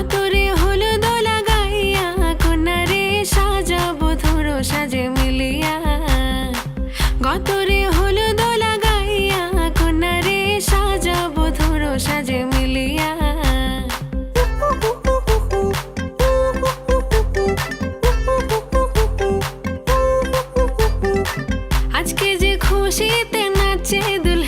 গতরে হলুদ লাগাইয়া কন্যারে সাজাবো ধরো সাজে মিলিয়া। গতরে হলুদ লাগাইয়া কন্যারে সাজাবো ধরো সাজে মিলিয়া। আজকে যে খুশিতে নাচে দুলা